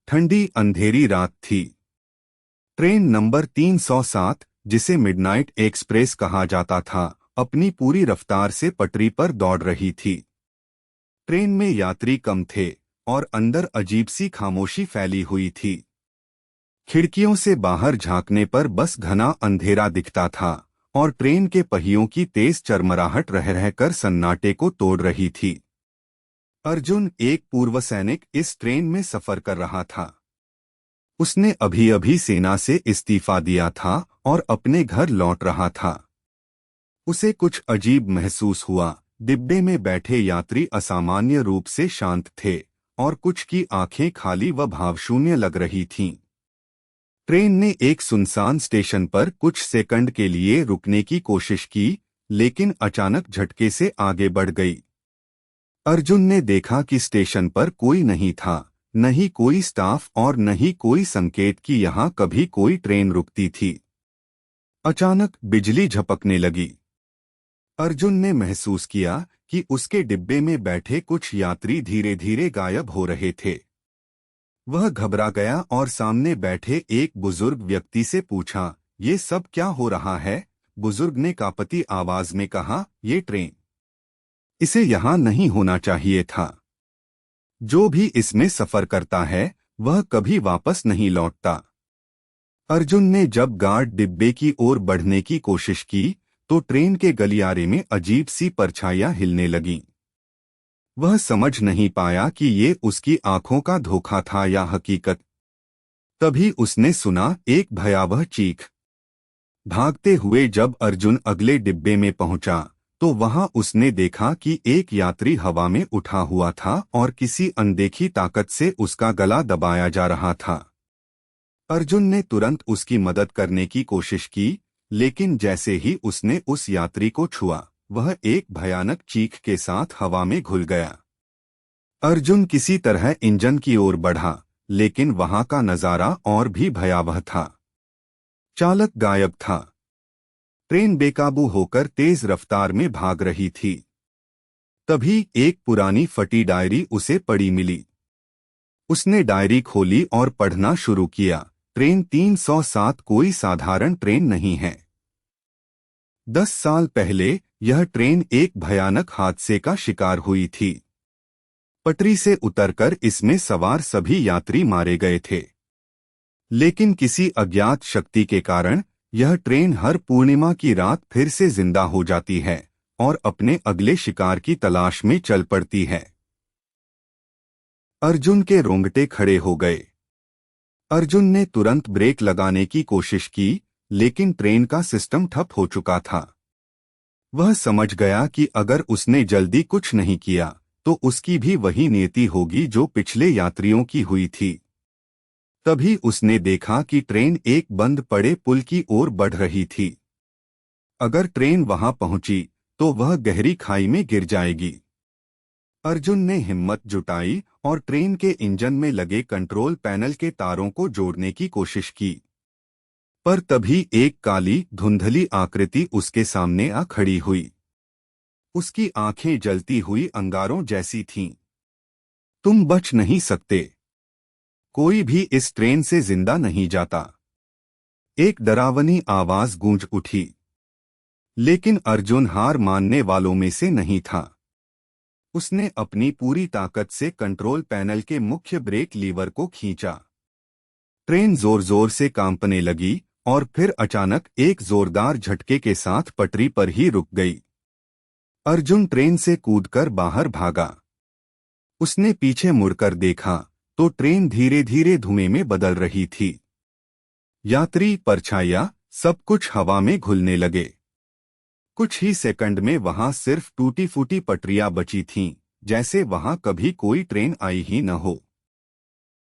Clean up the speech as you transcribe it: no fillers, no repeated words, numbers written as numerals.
ठंडी अंधेरी रात थी। ट्रेन नंबर 307, जिसे मिडनाइट एक्सप्रेस कहा जाता था, अपनी पूरी रफ्तार से पटरी पर दौड़ रही थी। ट्रेन में यात्री कम थे और अंदर अजीब सी खामोशी फैली हुई थी। खिड़कियों से बाहर झांकने पर बस घना अंधेरा दिखता था और ट्रेन के पहियों की तेज चरमराहट रह रहकर सन्नाटे को तोड़ रही थी। अर्जुन, एक पूर्व सैनिक, इस ट्रेन में सफर कर रहा था। उसने अभी अभी सेना से इस्तीफा दिया था और अपने घर लौट रहा था। उसे कुछ अजीब महसूस हुआ। डिब्बे में बैठे यात्री असामान्य रूप से शांत थे और कुछ की आंखें खाली व भावशून्य लग रही थीं। ट्रेन ने एक सुनसान स्टेशन पर कुछ सेकंड के लिए रुकने की कोशिश की, लेकिन अचानक झटके से आगे बढ़ गई। अर्जुन ने देखा कि स्टेशन पर कोई नहीं था, न ही कोई स्टाफ और न ही कोई संकेत कि यहाँ कभी कोई ट्रेन रुकती थी। अचानक बिजली झपकने लगी। अर्जुन ने महसूस किया कि उसके डिब्बे में बैठे कुछ यात्री धीरे धीरे गायब हो रहे थे। वह घबरा गया और सामने बैठे एक बुजुर्ग व्यक्ति से पूछा, ये सब क्या हो रहा है? बुजुर्ग ने कांपती आवाज में कहा, ये ट्रेन, इसे यहाँ नहीं होना चाहिए था। जो भी इसमें सफर करता है वह कभी वापस नहीं लौटता। अर्जुन ने जब गार्ड डिब्बे की ओर बढ़ने की कोशिश की तो ट्रेन के गलियारे में अजीब सी परछाइयां हिलने लगीं। वह समझ नहीं पाया कि ये उसकी आंखों का धोखा था या हकीकत। तभी उसने सुना एक भयावह चीख। भागते हुए जब अर्जुन अगले डिब्बे में पहुंचा तो वहां उसने देखा कि एक यात्री हवा में उठा हुआ था और किसी अनदेखी ताकत से उसका गला दबाया जा रहा था। अर्जुन ने तुरंत उसकी मदद करने की कोशिश की, लेकिन जैसे ही उसने उस यात्री को छुआ, वह एक भयानक चीख के साथ हवा में घुल गया। अर्जुन किसी तरह इंजन की ओर बढ़ा, लेकिन वहां का नजारा और भी भयावह था। चालक गायब था। ट्रेन बेकाबू होकर तेज रफ्तार में भाग रही थी। तभी एक पुरानी फटी डायरी उसे पड़ी मिली। उसने डायरी खोली और पढ़ना शुरू किया। ट्रेन 307 कोई साधारण ट्रेन नहीं है। 10 साल पहले यह ट्रेन एक भयानक हादसे का शिकार हुई थी। पटरी से उतरकर इसमें सवार सभी यात्री मारे गए थे। लेकिन किसी अज्ञात शक्ति के कारण यह ट्रेन हर पूर्णिमा की रात फिर से जिंदा हो जाती है और अपने अगले शिकार की तलाश में चल पड़ती है। अर्जुन के रोंगटे खड़े हो गए। अर्जुन ने तुरंत ब्रेक लगाने की कोशिश की, लेकिन ट्रेन का सिस्टम ठप हो चुका था। वह समझ गया कि अगर उसने जल्दी कुछ नहीं किया तो उसकी भी वही नियति होगी जो पिछले यात्रियों की हुई थी। तभी उसने देखा कि ट्रेन एक बंद पड़े पुल की ओर बढ़ रही थी। अगर ट्रेन वहां पहुंची तो वह गहरी खाई में गिर जाएगी। अर्जुन ने हिम्मत जुटाई और ट्रेन के इंजन में लगे कंट्रोल पैनल के तारों को जोड़ने की कोशिश की। पर तभी एक काली धुंधली आकृति उसके सामने आ खड़ी हुई। उसकी आंखें जलती हुई अंगारों जैसी थीं। तुम बच नहीं सकते। कोई भी इस ट्रेन से जिंदा नहीं जाता। एक डरावनी आवाज गूंज उठी। लेकिन अर्जुन हार मानने वालों में से नहीं था। उसने अपनी पूरी ताकत से कंट्रोल पैनल के मुख्य ब्रेक लीवर को खींचा। ट्रेन जोर जोर से कांपने लगी और फिर अचानक एक जोरदार झटके के साथ पटरी पर ही रुक गई। अर्जुन ट्रेन से कूदकर बाहर भागा। उसने पीछे मुड़कर देखा तो ट्रेन धीरे धीरे धुएं में बदल रही थी। यात्री, परछाइयां, सब कुछ हवा में घुलने लगे। कुछ ही सेकंड में वहां सिर्फ टूटी फूटी पटरियां बची थीं, जैसे वहां कभी कोई ट्रेन आई ही न हो।